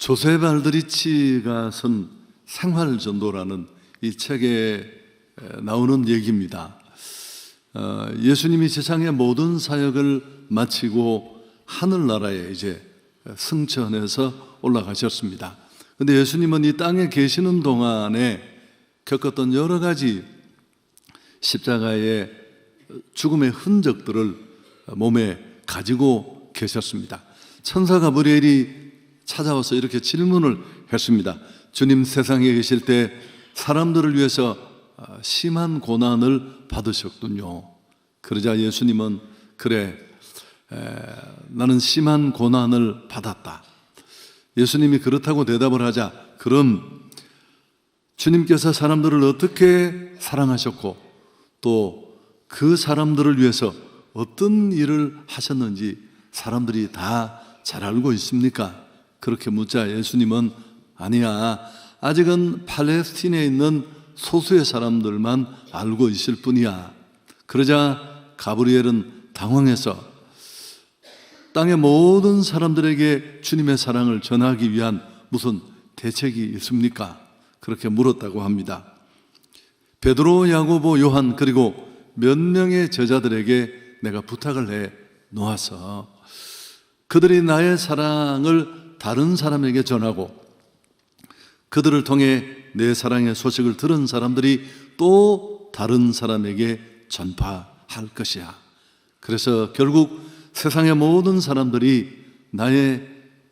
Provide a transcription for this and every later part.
조셉 알드리치가 쓴 생활전도라는 이 책에 나오는 얘기입니다. 예수님이 세상의 모든 사역을 마치고 하늘나라에 이제 승천해서 올라가셨습니다. 근데 예수님은 이 땅에 계시는 동안에 겪었던 여러 가지 십자가의 죽음의 흔적들을 몸에 가지고 계셨습니다. 천사 가브리엘이 찾아와서 이렇게 질문을 했습니다. 주님, 세상에 계실 때 사람들을 위해서 심한 고난을 받으셨군요. 그러자 예수님은 그래, 나는 심한 고난을 받았다. 예수님이 그렇다고 대답을 하자, 그럼 주님께서 사람들을 어떻게 사랑하셨고 또 그 사람들을 위해서 어떤 일을 하셨는지 사람들이 다 잘 알고 있습니까? 그렇게 묻자 예수님은 아니야, 아직은 팔레스틴에 있는 소수의 사람들만 알고 있을 뿐이야. 그러자 가브리엘은 당황해서 땅의 모든 사람들에게 주님의 사랑을 전하기 위한 무슨 대책이 있습니까? 그렇게 물었다고 합니다. 베드로, 야고보, 요한 그리고 몇 명의 제자들에게 내가 부탁을 해 놓아서 그들이 나의 사랑을 다른 사람에게 전하고 그들을 통해 내 사랑의 소식을 들은 사람들이 또 다른 사람에게 전파할 것이야. 그래서 결국 세상의 모든 사람들이 나의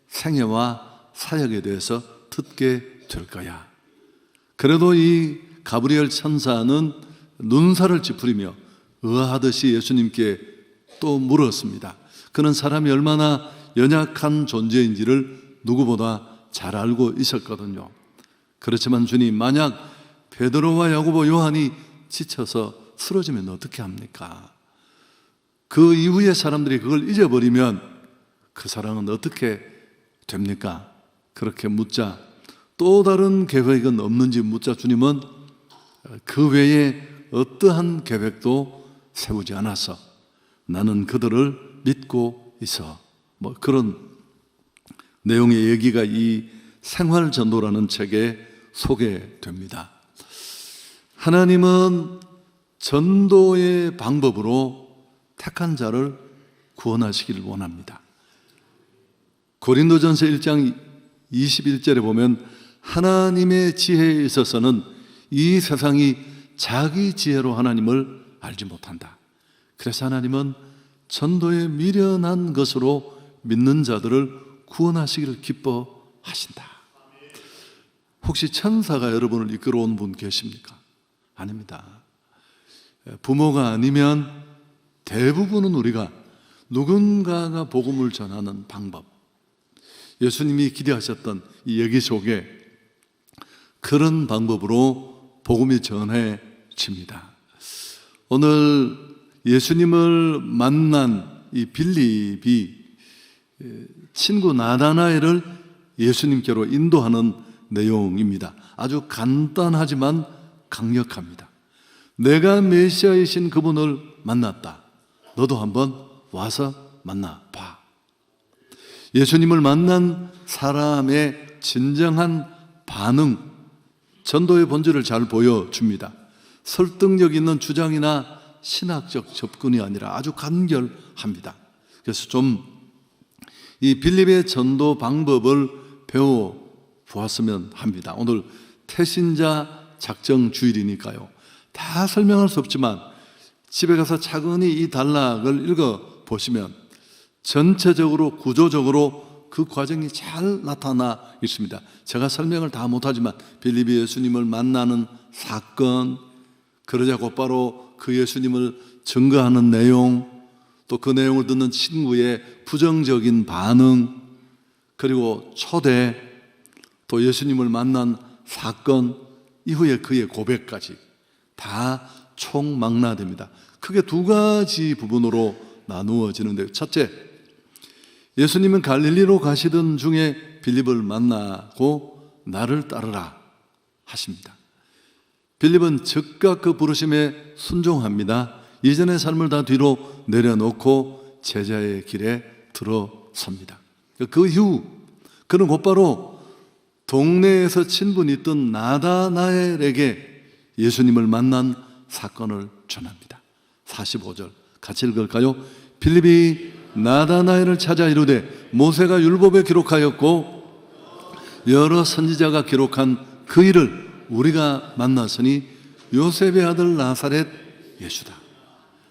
생애와 사역에 대해서 듣게 될 거야. 그래도 이 가브리엘 천사는 눈살을 찌푸리며 의아하듯이 예수님께 또 물었습니다. 그는 사람이 얼마나 연약한 존재인지를 누구보다 잘 알고 있었거든요. 그렇지만 주님, 만약 베드로와 야고보, 요한이 지쳐서 쓰러지면 어떻게 합니까? 그 이후에 사람들이 그걸 잊어버리면 그 사랑은 어떻게 됩니까? 그렇게 묻자, 또 다른 계획은 없는지 묻자 주님은 그 외에 어떠한 계획도 세우지 않아서 나는 그들을 믿고 있어. 뭐 그런 내용의 얘기가 이 생활전도라는 책에 소개됩니다. 하나님은 전도의 방법으로 택한 자를 구원하시기를 원합니다. 고린도전서 1장 21절에 보면 하나님의 지혜에 있어서는 이 세상이 자기 지혜로 하나님을 알지 못한다. 그래서 하나님은 전도에 미련한 것으로 믿는 자들을 구원하시기를 기뻐하신다. 혹시 천사가 여러분을 이끌어온 분 계십니까? 아닙니다. 부모가 아니면 대부분은 우리가 누군가가 복음을 전하는 방법, 예수님이 기대하셨던 이 얘기 속에 그런 방법으로 복음이 전해집니다. 오늘 예수님을 만난 이 빌립이 친구 나다나엘을 예수님께로 인도하는 내용입니다. 아주 간단하지만 강력합니다. 내가 메시아이신 그분을 만났다. 너도 한번 와서 만나봐. 예수님을 만난 사람의 진정한 반응, 전도의 본질을 잘 보여줍니다. 설득력 있는 주장이나 신학적 접근이 아니라 아주 간결합니다. 그래서 좀 이 빌립의 전도 방법을 배워 보았으면 합니다. 오늘 태신자 작정 주일이니까요. 다 설명할 수 없지만 집에 가서 차근히 이 단락을 읽어 보시면 전체적으로 구조적으로 그 과정이 잘 나타나 있습니다. 제가 설명을 다 못하지만 빌립이 예수님을 만나는 사건, 그러자 곧바로 그 예수님을 증거하는 내용, 또 그 내용을 듣는 친구의 부정적인 반응, 그리고 초대, 또 예수님을 만난 사건 이후에 그의 고백까지 다 총망라됩니다. 크게 두 가지 부분으로 나누어지는데, 첫째, 예수님은 갈릴리로 가시던 중에 빌립을 만나고 나를 따르라 하십니다. 빌립은 즉각 그 부르심에 순종합니다. 이전의 삶을 다 뒤로 내려놓고 제자의 길에 들어섭니다. 그 이후 그는 곧바로 동네에서 친분이 있던 나다나엘에게 예수님을 만난 사건을 전합니다. 45절 같이 읽을까요? 빌립이 나다나엘을 찾아 이르되 모세가 율법에 기록하였고 여러 선지자가 기록한 그 일을 우리가 만났으니 요셉의 아들 나사렛 예수다.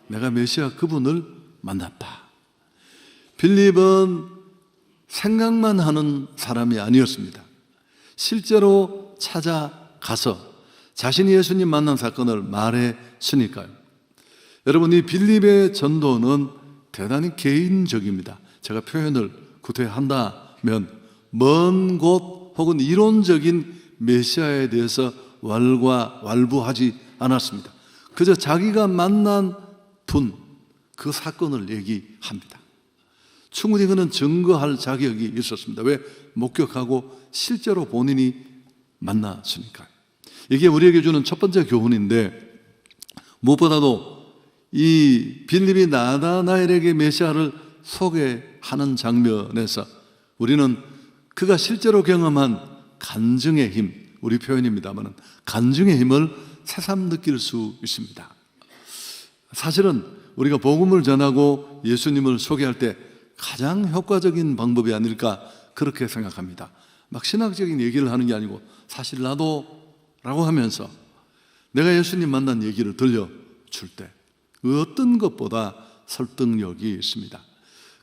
내가 메시아 그분을 만났다. 빌립은 생각만 하는 사람이 아니었습니다. 실제로 찾아가서 자신이 예수님 만난 사건을 말했으니까요. 여러분, 이 빌립의 전도는 대단히 개인적입니다. 제가 표현을 구태한다면 먼 곳 혹은 이론적인 메시아에 대해서 왈부하지 않았습니다. 그저 자기가 만난 분, 그 사건을 얘기합니다. 충분히 그는 증거할 자격이 있었습니다. 왜? 목격하고 실제로 본인이 만났으니까요. 이게 우리에게 주는 첫 번째 교훈인데, 무엇보다도 이 빌립이 나다나엘에게 메시아를 소개하는 장면에서 우리는 그가 실제로 경험한 간증의 힘, 우리 표현입니다만 간증의 힘을 새삼 느낄 수 있습니다. 사실은 우리가 복음을 전하고 예수님을 소개할 때 가장 효과적인 방법이 아닐까 그렇게 생각합니다. 막 신학적인 얘기를 하는 게 아니고 사실 나도 라고 하면서 내가 예수님 만난 얘기를 들려줄 때 어떤 것보다 설득력이 있습니다.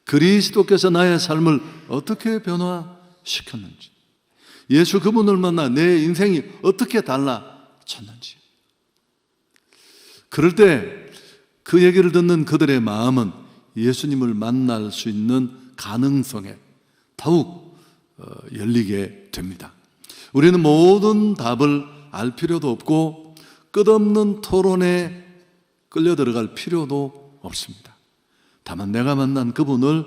그리스도께서 나의 삶을 어떻게 변화시켰는지, 예수 그분을 만나 내 인생이 어떻게 달라졌는지, 그럴 때 그 얘기를 듣는 그들의 마음은 예수님을 만날 수 있는 가능성에 더욱 열리게 됩니다. 우리는 모든 답을 알 필요도 없고 끝없는 토론에 끌려 들어갈 필요도 없습니다. 다만 내가 만난 그분을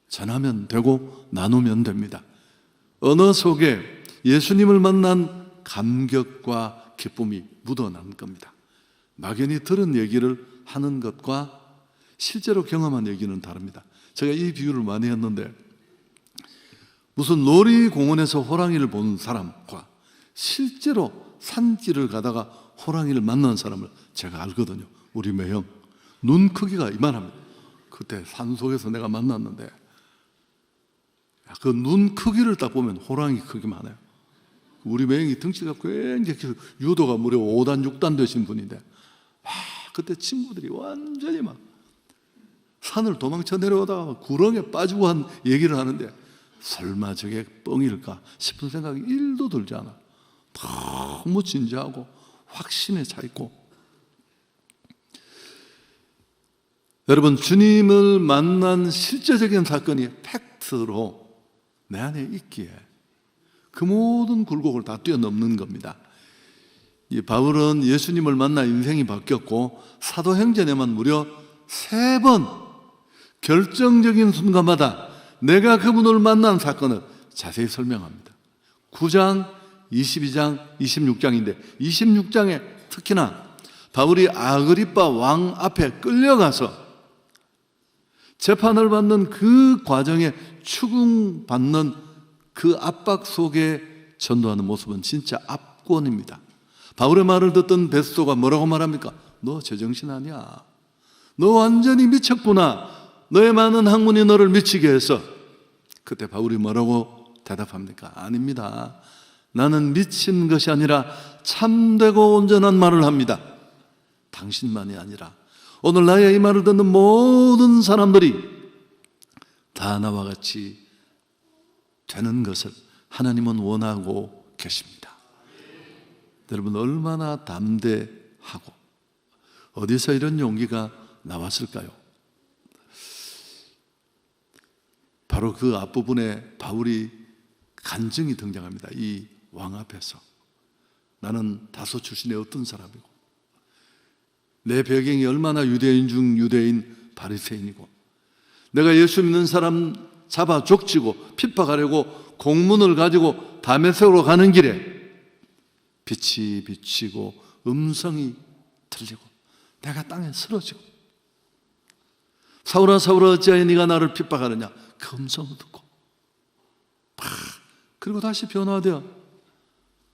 전하면 되고 나누면 됩니다. 언어 속에 예수님을 만난 감격과 기쁨이 묻어난 겁니다. 막연히 들은 얘기를 하는 것과 실제로 경험한 얘기는 다릅니다. 제가 이 비유를 많이 했는데, 무슨 놀이공원에서 호랑이를 본 사람과 실제로 산길을 가다가 호랑이를 만난 사람을 제가 알거든요. 우리 매형 눈 크기가 이만합니다. 그때 산속에서 내가 만났는데 그 눈 크기를 딱 보면 호랑이 크기만 해요. 우리 매형이 덩치가 굉장히 유도가 무려 5단 6단 되신 분인데, 그때 친구들이 완전히 막 산을 도망쳐 내려오다가 구렁에 빠지고 한 얘기를 하는데, 설마 저게 뻥일까 싶은 생각이 1도 들지 않아. 너무 진지하고 확신에 차 있고. 여러분, 주님을 만난 실제적인 사건이 팩트로 내 안에 있기에 그 모든 굴곡을 다 뛰어넘는 겁니다. 이 바울은 예수님을 만나 인생이 바뀌었고 사도행전에만 무려 3번 결정적인 순간마다 내가 그분을 만난 사건을 자세히 설명합니다. 9장, 22장, 26장인데 26장에 특히나 바울이 아그리빠 왕 앞에 끌려가서 재판을 받는 그 과정에 추궁받는 그 압박 속에 전도하는 모습은 진짜 압권입니다. 바울의 말을 듣던 베스도가 뭐라고 말합니까? 너 제정신 아니야. 너 완전히 미쳤구나. 너의 많은 학문이 너를 미치게 해서. 그때 바울이 뭐라고 대답합니까? 아닙니다. 나는 미친 것이 아니라 참되고 온전한 말을 합니다. 당신만이 아니라 오늘 나의 이 말을 듣는 모든 사람들이 다 나와 같이 되는 것을 하나님은 원하고 계십니다. 여러분, 얼마나 담대하고 어디서 이런 용기가 나왔을까요? 바로 그 앞부분에 바울이 간증이 등장합니다. 이 왕 앞에서 나는 다소 출신의 어떤 사람이고 내 배경이 얼마나 유대인 중 유대인 바리새인이고 내가 예수 믿는 사람 잡아 족치고 핍박하려고 공문을 가지고 다메섹으로 가는 길에 빛이 비치고 음성이 들리고 내가 땅에 쓰러지고 사울아 사울아 어찌하여 네가 나를 핍박하느냐 그 음성을 듣고 그리고 다시 변화되어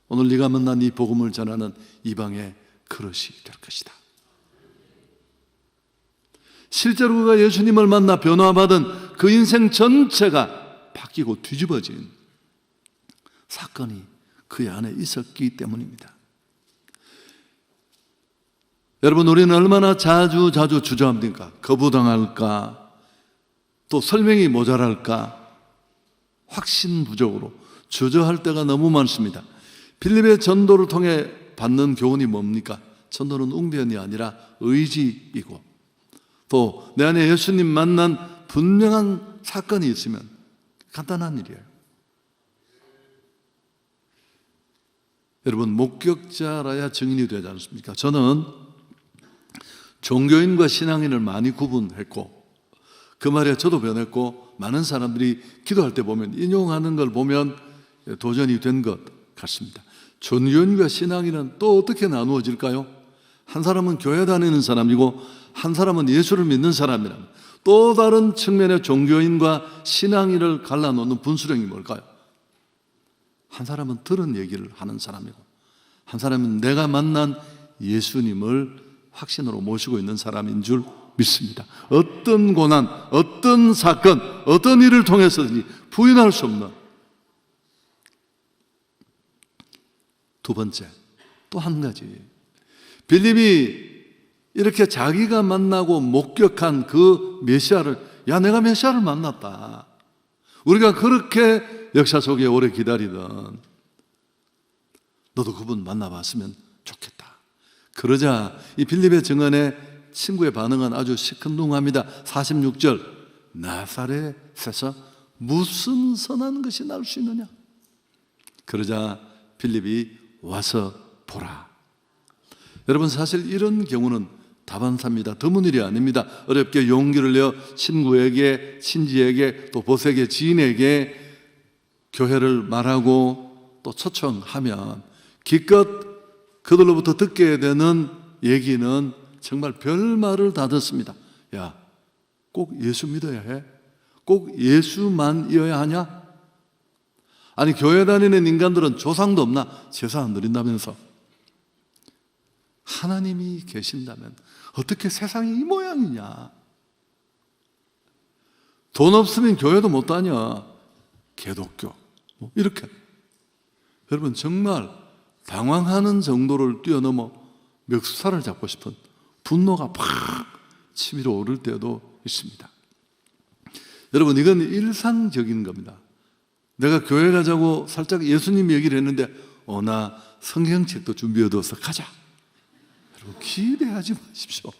오늘 네가 만난 이 복음을 전하는 이방의 그릇이 될 것이다. 실제로 그가 예수님을 만나 변화받은 그 인생 전체가 바뀌고 뒤집어진 사건이 그 안에 있었기 때문입니다. 여러분, 우리는 얼마나 자주 주저합니까? 거부당할까? 또 설명이 모자랄까? 확신 부족으로 주저할 때가 너무 많습니다. 빌립의 전도를 통해 받는 교훈이 뭡니까? 전도는 웅변이 아니라 의지이고, 또 내 안에 예수님 만난 분명한 사건이 있으면 간단한 일이에요. 여러분, 목격자라야 증인이 되지 않습니까? 저는 종교인과 신앙인을 많이 구분했고, 그 말에 저도 변했고, 많은 사람들이 기도할 때 보면, 인용하는 걸 보면 도전이 된 것 같습니다. 종교인과 신앙인은 또 어떻게 나누어질까요? 한 사람은 교회 다니는 사람이고 한 사람은 예수를 믿는 사람이라면, 또 다른 측면의 종교인과 신앙인을 갈라놓는 분수령이 뭘까요? 한 사람은 들은 얘기를 하는 사람이고, 한 사람은 내가 만난 예수님을 확신으로 모시고 있는 사람인 줄 믿습니다. 어떤 고난, 어떤 사건, 어떤 일을 통해서든지 부인할 수 없는. 두 번째, 또 한 가지, 빌립이 이렇게 자기가 만나고 목격한 그 메시아를, 야, 내가 메시아를 만났다. 우리가 그렇게 역사 속에 오래 기다리던, 너도 그분 만나봤으면 좋겠다. 그러자 이 빌립의 증언에 친구의 반응은 아주 시큰둥합니다. 46절, 나사렛에서 무슨 선한 것이 나올 수 있느냐? 그러자 빌립이 와서 보라. 여러분, 사실 이런 경우는 다반사입니다. 드문 일이 아닙니다. 어렵게 용기를 내어 친구에게, 친지에게, 또 보색의 지인에게 교회를 말하고 또 초청하면 기껏 그들로부터 듣게 되는 얘기는 정말 별말을 다 듣습니다. 야, 꼭 예수 믿어야 해? 꼭 예수만이어야 하냐? 아니, 교회 다니는 인간들은 조상도 없나? 제사 안 드린다면서. 하나님이 계신다면 어떻게 세상이 이 모양이냐? 돈 없으면 교회도 못 다녀. 개독교. 뭐 이렇게. 여러분, 정말 당황하는 정도를 뛰어넘어 멱살을 잡고 싶은 분노가 팍 치밀어 오를 때도 있습니다. 여러분, 이건 일상적인 겁니다. 내가 교회 가자고 살짝 예수님 얘기를 했는데, 나 성경책도 준비해둬서 가자. 여러분, 기대하지 마십시오.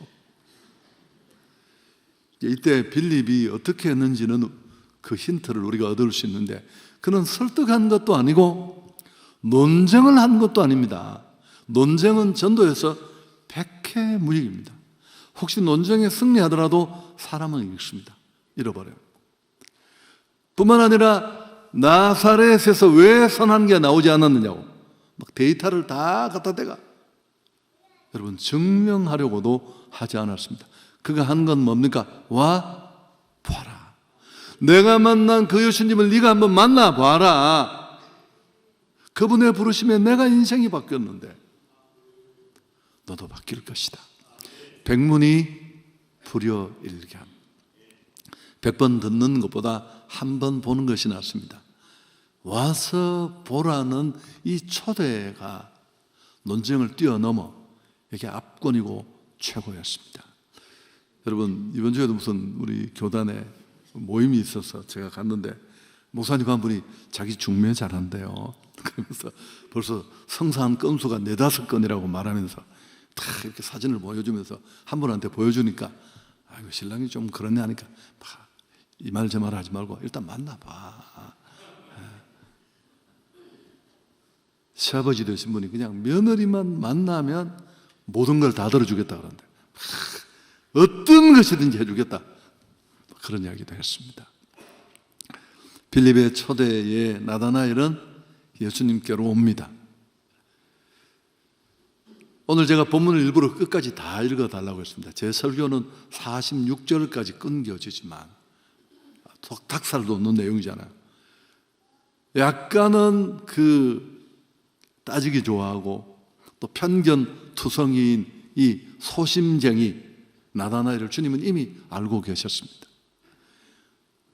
이때 빌립이 어떻게 했는지는 그 힌트를 우리가 얻을 수 있는데, 그는 설득한 것도 아니고 논쟁을 한 것도 아닙니다. 논쟁은 전도에서 백해무익입니다. 혹시 논쟁에 승리하더라도 사람은 잃습니다. 잃어버려요. 뿐만 아니라 나사렛에서 왜 선한 게 나오지 않았느냐고 막 데이터를 다 갖다 대가 여러분 증명하려고도 하지 않았습니다. 그가 한 건 뭡니까? 와 봐라. 내가 만난 그 예수님을 네가 한번 만나봐라. 그분의 부르심에 내가 인생이 바뀌었는데 너도 바뀔 것이다. 백문이 불여일견. 100번 듣는 것보다 한 번 보는 것이 낫습니다. 와서 보라는 이 초대가 논쟁을 뛰어넘어 이게 압권이고 최고였습니다. 여러분, 이번 주에도 무슨 우리 교단에 모임이 있어서 제가 갔는데 목사님 한 분이 자기 중매 잘한대요. 그러면서 벌써 성사한 건수가 4-5건이라고 말하면서 다 이렇게 사진을 보여주면서 한 분한테 보여주니까 아이고 신랑이 좀 그러네 하니까 이 말 저 말 하지 말고 일단 만나봐. 시아버지 되신 분이 그냥 며느리만 만나면 모든 걸 다 들어주겠다 그러는데 어떤 것이든지 해주겠다 그런 이야기도 했습니다. 빌립의 초대에 나다나엘은 예수님께로 옵니다. 오늘 제가 본문을 일부러 끝까지 다 읽어달라고 했습니다. 제 설교는 46절까지 끊겨지지만 닭살 돋는 내용이잖아요. 약간은 따지기 좋아하고 또 편견 투성이인 이 소심쟁이 나다나엘을 주님은 이미 알고 계셨습니다.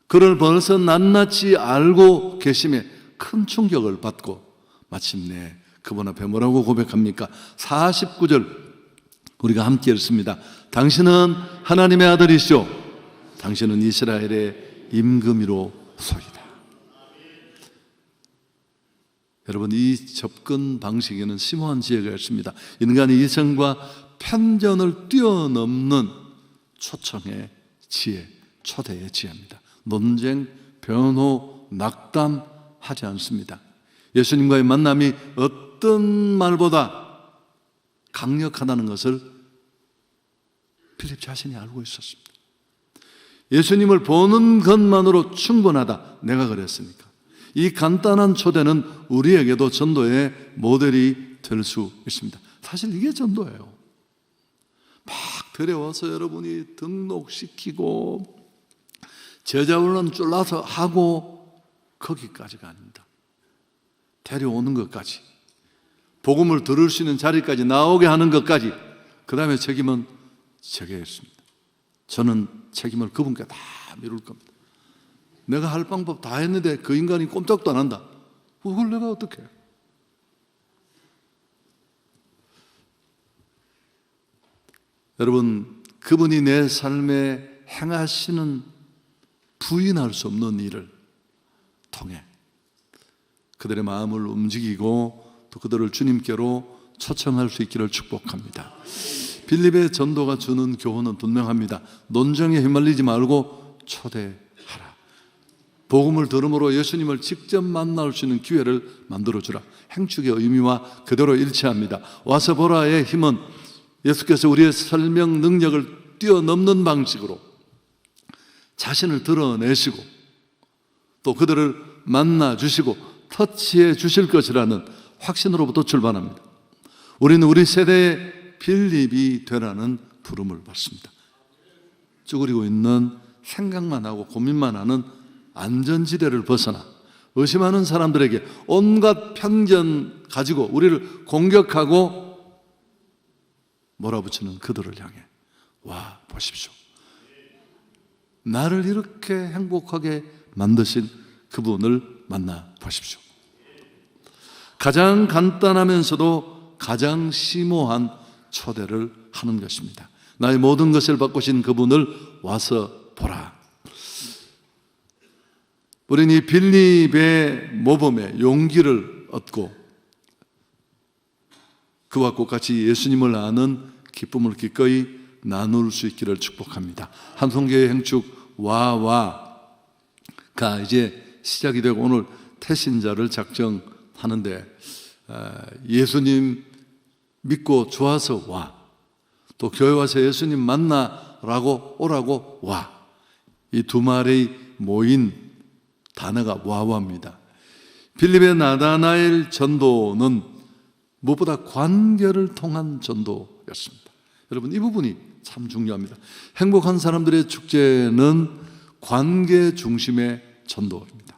그를 벌써 낱낱이 알고 계심에 큰 충격을 받고 마침내 그분 앞에 뭐라고 고백합니까? 49절 우리가 함께 읽습니다. 당신은 하나님의 아들이시오. 당신은 이스라엘의 임금이로소이다. 여러분, 이 접근 방식에는 심오한 지혜가 있습니다. 인간의 이성과 편견을 뛰어넘는 초청의 지혜, 초대의 지혜입니다. 논쟁, 변호, 낙담하지 않습니다. 예수님과의 만남이 어떤 말보다 강력하다는 것을 필립 자신이 알고 있었습니다. 예수님을 보는 것만으로 충분하다. 내가 그랬으니까. 이 간단한 초대는 우리에게도 전도의 모델이 될 수 있습니다. 사실 이게 전도예요. 막 데려와서 여러분이 등록시키고 제자훈련 쫄라서 하고 거기까지가 아닙니다. 데려오는 것까지, 복음을 들을 수 있는 자리까지 나오게 하는 것까지, 그 다음에 책임은 제게 있습니다. 저는 책임을 그분께 다 미룰 겁니다. 내가 할 방법 다 했는데 그 인간이 꼼짝도 안 한다. 그걸 내가 어떻게 해요? 여러분, 그분이 내 삶에 행하시는 부인할 수 없는 일을 통해 그들의 마음을 움직이고 또 그들을 주님께로 초청할 수 있기를 축복합니다. 빌립의 전도가 주는 교훈은 분명합니다. 논쟁에 휘말리지 말고 초대하라. 복음을 들음으로 예수님을 직접 만날 수 있는 기회를 만들어주라. 행축의 의미와 그대로 일치합니다. 와서 보라의 힘은 예수께서 우리의 설명 능력을 뛰어넘는 방식으로 자신을 드러내시고 또 그들을 만나 주시고 터치해 주실 것이라는 확신으로부터 출발합니다. 우리는 우리 세대의 빌립이 되라는 부름을 받습니다. 쭈그리고 있는 생각만 하고 고민만 하는 안전지대를 벗어나 의심하는 사람들에게 온갖 편견 가지고 우리를 공격하고 몰아붙이는 그들을 향해 와 보십시오. 나를 이렇게 행복하게 만드신 그분을 만나 보십시오. 가장 간단하면서도 가장 심오한 초대를 하는 것입니다. 나의 모든 것을 바꾸신 그분을 와서 보라. 우리는 이 빌립의 모범에 용기를 얻고 그와 똑같이 예수님을 아는 기쁨을 기꺼이 나눌 수 있기를 축복합니다. 한송교회 행축 와와가 이제 시작이 되고 오늘 태신자를 작정하는데 예수님 믿고 좋아서 와, 또 교회 와서 예수님 만나라고 오라고 와, 이 두 말이 모인 단어가 와와입니다. 빌립의 나다나엘 전도는 무엇보다 관계를 통한 전도였습니다. 여러분, 이 부분이 참 중요합니다. 행복한 사람들의 축제는 관계 중심의 전도입니다.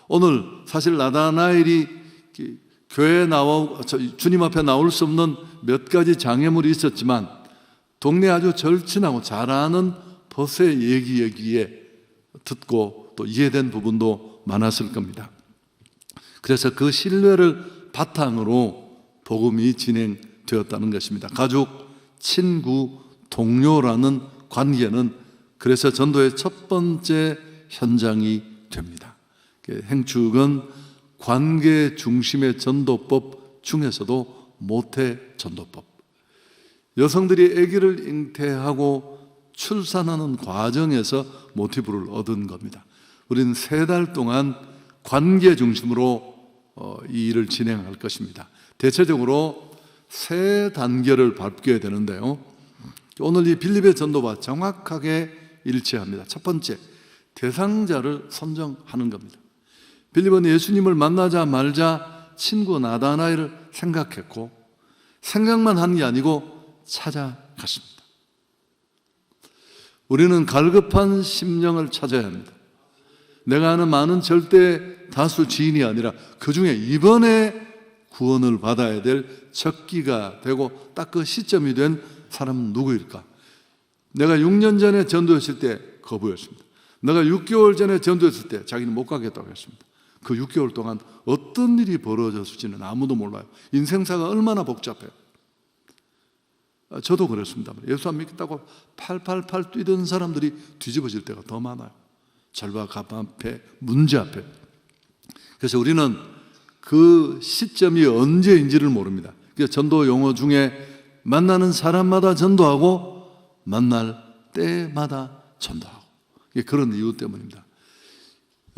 오늘 사실 나다나엘이 교회에 주님 앞에 나올 수 없는 몇 가지 장애물이 있었지만 동네 아주 절친하고 잘 아는 벗의 얘기에 듣고 또 이해된 부분도 많았을 겁니다. 그래서 그 신뢰를 바탕으로 복음이 진행되었다는 것입니다. 가족, 친구, 동료라는 관계는 그래서 전도의 첫 번째 현장이 됩니다. 행축은 관계 중심의 전도법 중에서도 모태 전도법. 여성들이 아기를 잉태하고 출산하는 과정에서 모티브를 얻은 겁니다. 우리는 3달 동안 관계 중심으로 이 일을 진행할 것입니다. 대체적으로 3단계를 밟게 되는데요. 오늘 이 빌립의 전도와 정확하게 일치합니다. 첫 번째, 대상자를 선정하는 겁니다. 빌립은 예수님을 만나자마자 친구 나다나엘을 생각했고 생각만 한 게 아니고 찾아갔습니다. 우리는 갈급한 심령을 찾아야 합니다. 내가 아는 많은 절대 다수 지인이 아니라 그 중에 이번에 구원을 받아야 될 적기가 되고 딱 그 시점이 된 사람은 누구일까? 내가 6년 전에 전도했을 때 거부했습니다. 내가 6개월 전에 전도했을 때 자기는 못 가겠다고 했습니다. 그 6개월 동안 어떤 일이 벌어졌을지는 아무도 몰라요. 인생사가 얼마나 복잡해요. 저도 그랬습니다. 예수 안 믿겠다고 팔팔팔 뛰던 사람들이 뒤집어질 때가 더 많아요. 절과 갑 앞에, 문제 앞에. 그래서 우리는 그 시점이 언제인지를 모릅니다. 그래서 전도 용어 중에 만나는 사람마다 전도하고 만날 때마다 전도하고, 그런 이유 때문입니다.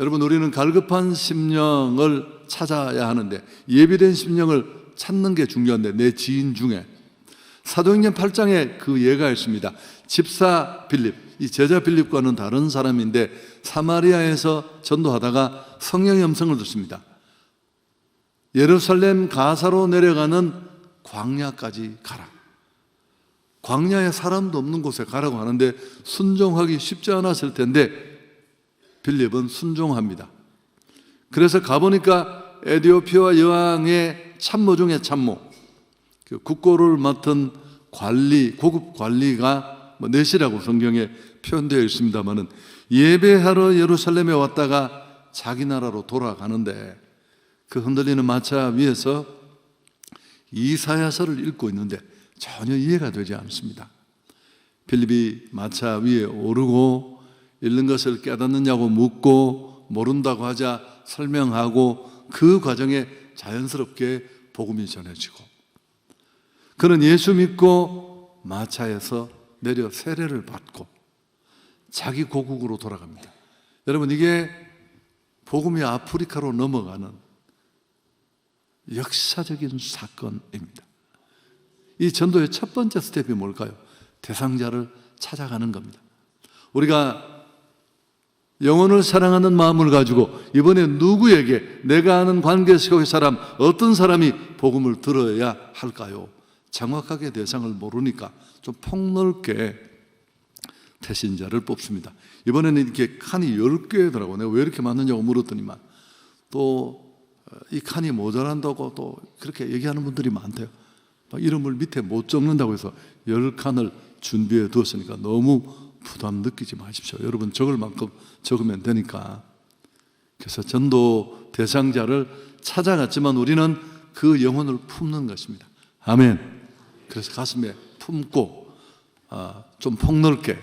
여러분, 우리는 갈급한 심령을 찾아야 하는데 예비된 심령을 찾는 게 중요한데, 내 지인 중에 사도행전 8장에 그 예가 있습니다. 집사 빌립, 이 제자 빌립과는 다른 사람인데 사마리아에서 전도하다가 성령의 음성을 듣습니다. 예루살렘 가사로 내려가는 광야까지 가라. 광야에 사람도 없는 곳에 가라고 하는데 순종하기 쉽지 않았을 텐데 빌립은 순종합니다. 그래서 가보니까 에티오피아 여왕의 참모 중에 참모, 그 국고를 맡은 관리, 고급 관리가 넷이라고 성경에 표현되어 있습니다만은 예배하러 예루살렘에 왔다가 자기 나라로 돌아가는데 그 흔들리는 마차 위에서 이사야서를 읽고 있는데 전혀 이해가 되지 않습니다. 빌립이 마차 위에 오르고 읽는 것을 깨닫느냐고 묻고 모른다고 하자 설명하고 그 과정에 자연스럽게 복음이 전해지고 그는 예수 믿고 마차에서 내려 세례를 받고 자기 고국으로 돌아갑니다. 여러분, 이게 복음이 아프리카로 넘어가는 역사적인 사건입니다. 이 전도의 첫 번째 스텝이 뭘까요? 대상자를 찾아가는 겁니다. 우리가 영혼을 사랑하는 마음을 가지고 이번에 누구에게, 내가 아는 관계 속의 사람, 어떤 사람이 복음을 들어야 할까요? 정확하게 대상을 모르니까 좀 폭넓게 태신자를 뽑습니다. 이번에는 이렇게 칸이 10개더라고요. 내가 왜 이렇게 많느냐고 물었더니만 또 이 칸이 모자란다고 또 그렇게 얘기하는 분들이 많대요. 이름을 밑에 못 적는다고 해서 10칸을 준비해 두었으니까 너무 부담 느끼지 마십시오. 여러분, 적을 만큼 적으면 되니까. 그래서 전도 대상자를 찾아갔지만 우리는 그 영혼을 품는 것입니다. 아멘. 그래서 가슴에 품고 좀 폭넓게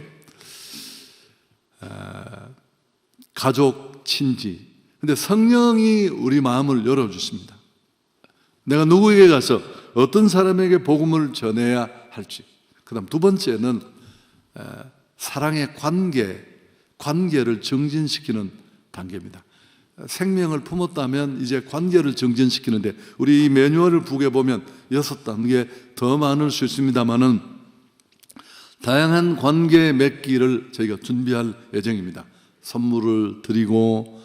가족, 친지. 근데 성령이 우리 마음을 열어주십니다. 내가 누구에게 가서 어떤 사람에게 복음을 전해야 할지. 그 다음 두 번째는 사랑의 관계를 정진시키는 단계입니다. 생명을 품었다면 이제 관계를 정진시키는데 우리 이 매뉴얼을 북에 보면 6단계 더 많을 수 있습니다만은 다양한 관계 맺기를 저희가 준비할 예정입니다. 선물을 드리고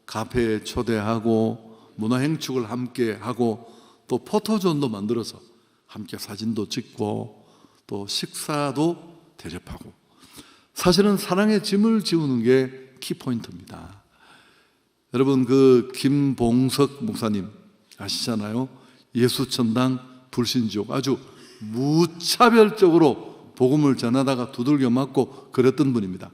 카페에 초대하고 문화행축을 함께 하고 또 포토존도 만들어서 함께 사진도 찍고 또 식사도 대접하고, 사실은 사랑의 짐을 지우는 게 키포인트입니다. 여러분, 그 김봉석 목사님 아시잖아요. 예수천당 불신지옥 아주 무차별적으로 복음을 전하다가 두들겨 맞고 그랬던 분입니다.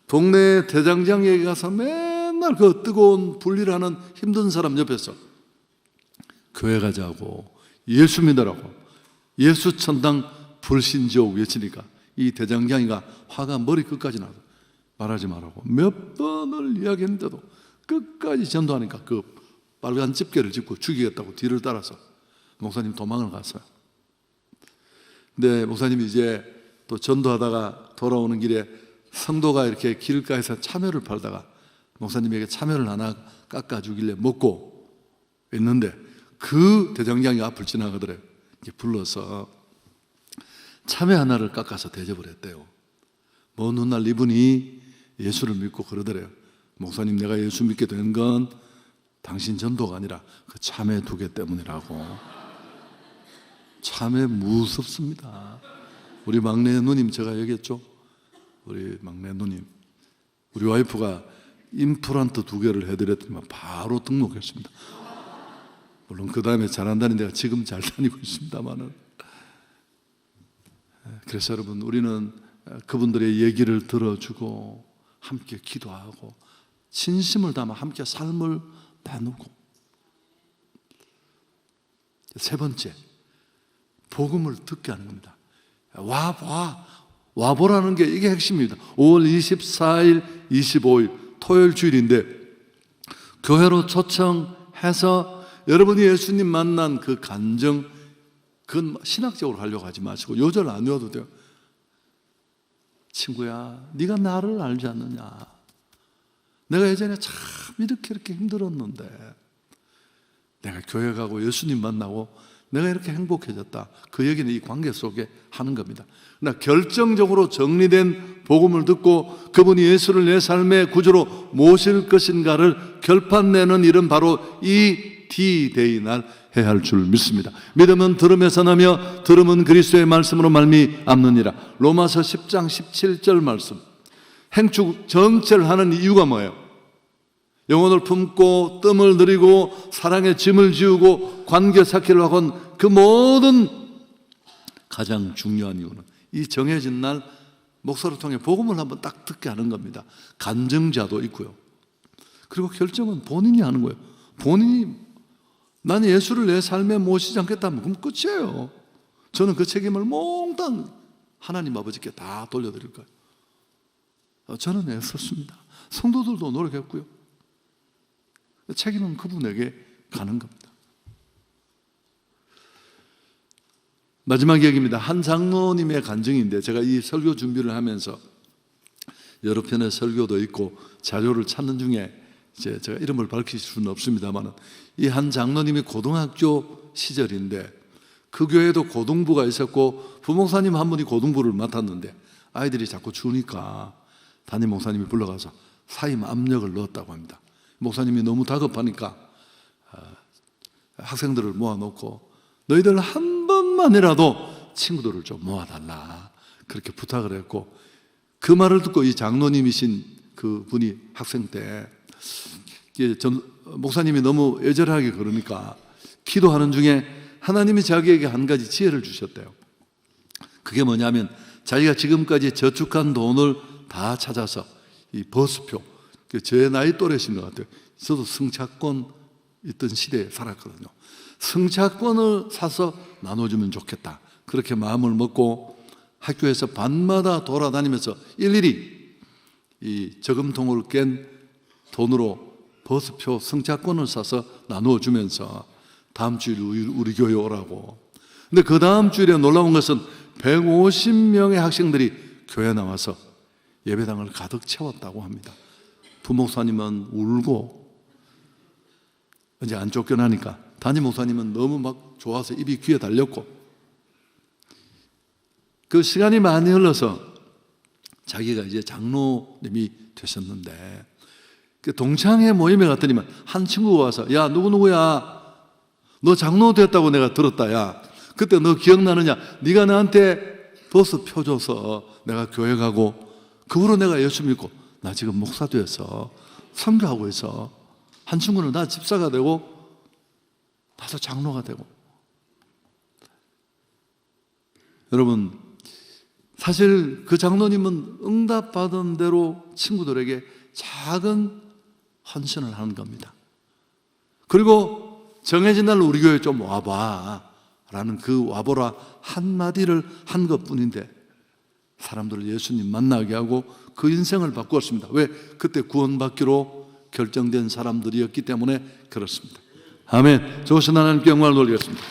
동네 대장장에게 가서 맨날 그 뜨거운 분리를 하는 힘든 사람 옆에서 교회 가자고, 예수 믿으라고, 예수천당 불신지옥 외치니까 이 대장장이가 화가 머리 끝까지 나서 말하지 말라고 몇 번을 이야기했는데도 끝까지 전도하니까 그 빨간 집게를 짚고 죽이겠다고 뒤를 따라서 목사님 도망을 갔어요. 근데 목사님이 이제 또 전도하다가 돌아오는 길에 성도가 이렇게 길가에서 참외를 팔다가 목사님에게 참외를 하나 깎아주길래 먹고 있는데 그 대장장이 앞을 지나가더래요. 이렇게 불러서 참외 하나를 깎아서 대접을 했대요. 먼 훗날 이분이 예수를 믿고 그러더래요. 목사님, 내가 예수 믿게 된 건 당신 전도가 아니라 그 참외 2개 때문이라고. 참외 무섭습니다. 우리 막내 누님 제가 얘기했죠. 우리 막내 누님, 우리 와이프가 임플란트 2개를 해드렸더니만 바로 등록했습니다. 물론 그 다음에 잘한다는 데가 지금 잘 다니고 있습니다만은. 그래서 여러분, 우리는 그분들의 얘기를 들어주고 함께 기도하고 진심을 담아 함께 삶을 나누고, 세 번째, 복음을 듣게 하는 겁니다. 와보라는 게 이게 핵심입니다. 5월 24일, 25일 토요일 주일인데 교회로 초청해서 여러분이 예수님 만난 그 감정, 그건 신학적으로 하려고 하지 마시고 요절 안 외워도 돼요. 친구야, 네가 나를 알지 않느냐? 내가 예전에 참 이렇게 힘들었는데 내가 교회 가고 예수님 만나고 내가 이렇게 행복해졌다. 그 얘기는 이 관계 속에 하는 겁니다. 그러나 결정적으로 정리된 복음을 듣고 그분이 예수를 내 삶의 구주로 모실 것인가를 결판내는 일은 바로 이 D-Day 날 해야 할 줄 믿습니다. 믿음은 들음에서 나며 들음은 그리스도의 말씀으로 말미암느니라. 로마서 10장 17절 말씀. 행축 정체를 하는 이유가 뭐예요? 영혼을 품고 뜸을 들이고 사랑의 짐을 지우고 관계 쌓기를 하건 그 모든 가장 중요한 이유는 이 정해진 날 목사를 통해 복음을 한번 딱 듣게 하는 겁니다. 간증자도 있고요. 그리고 결정은 본인이 하는 거예요. 본인이 나는 예수를 내 삶에 모시지 않겠다면 그럼 끝이에요. 저는 그 책임을 몽땅 하나님 아버지께 다 돌려드릴 거예요. 저는 애썼습니다. 성도들도 노력했고요. 책임은 그분에게 가는 겁니다. 마지막 얘기입니다. 한 장로님의 간증인데 제가 이 설교 준비를 하면서 여러 편의 설교도 있고 자료를 찾는 중에 이제 제가 이름을 밝힐 수는 없습니다만 이 한 장로님이 고등학교 시절인데 그 교회에도 고등부가 있었고 부목사님 한 분이 고등부를 맡았는데 아이들이 자꾸 주니까 담임 목사님이 불러가서 사임 압력을 넣었다고 합니다. 목사님이 너무 다급하니까 학생들을 모아놓고 너희들 한 번만이라도 친구들을 좀 모아달라 그렇게 부탁을 했고, 그 말을 듣고 이 장로님이신 그 분이 학생 때 목사님이 너무 애절하게 그러니까 기도하는 중에 하나님이 자기에게 한 가지 지혜를 주셨대요. 그게 뭐냐면 자기가 지금까지 저축한 돈을 다 찾아서 이 버스표, 제 나이 또래신 것 같아요. 저도 승차권 있던 시대에 살았거든요. 승차권을 사서 나눠주면 좋겠다 그렇게 마음을 먹고 학교에서 밤마다 돌아다니면서 일일이 이 저금통을 깬 돈으로 버스표 승차권을 사서 나누어주면서 다음 주일 우리 교회 오라고. 근데 그 다음 주일에 놀라운 것은 150명의 학생들이 교회 나와서 예배당을 가득 채웠다고 합니다. 부목사님은 울고 이제 안 쫓겨나니까 담임 목사님은 너무 막 좋아서 입이 귀에 달렸고, 그 시간이 많이 흘러서 자기가 이제 장로님이 되셨는데 그 동창회 모임에 갔더니만 한 친구가 와서 야 누구누구야 너 장로 됐다고 내가 들었다. 야 그때 너 기억나느냐? 네가 나한테 버스 표 줘서 내가 교회 가고 그 후로 내가 예수 믿고 나 지금 목사 되어서 선교하고 있어. 한 친구는 나 집사가 되고 나도 장로가 되고. 여러분 사실 그 장로님은 응답받은 대로 친구들에게 작은 헌신을 하는 겁니다. 그리고 정해진 날로 우리 교회에 좀 와봐 라는 그 와보라 한마디를 한 것뿐인데 사람들을 예수님 만나게 하고 그 인생을 바꾸었습니다. 왜? 그때 구원받기로 결정된 사람들이었기 때문에 그렇습니다. 아멘. 좋으신 하나님께 영광을 돌리겠습니다.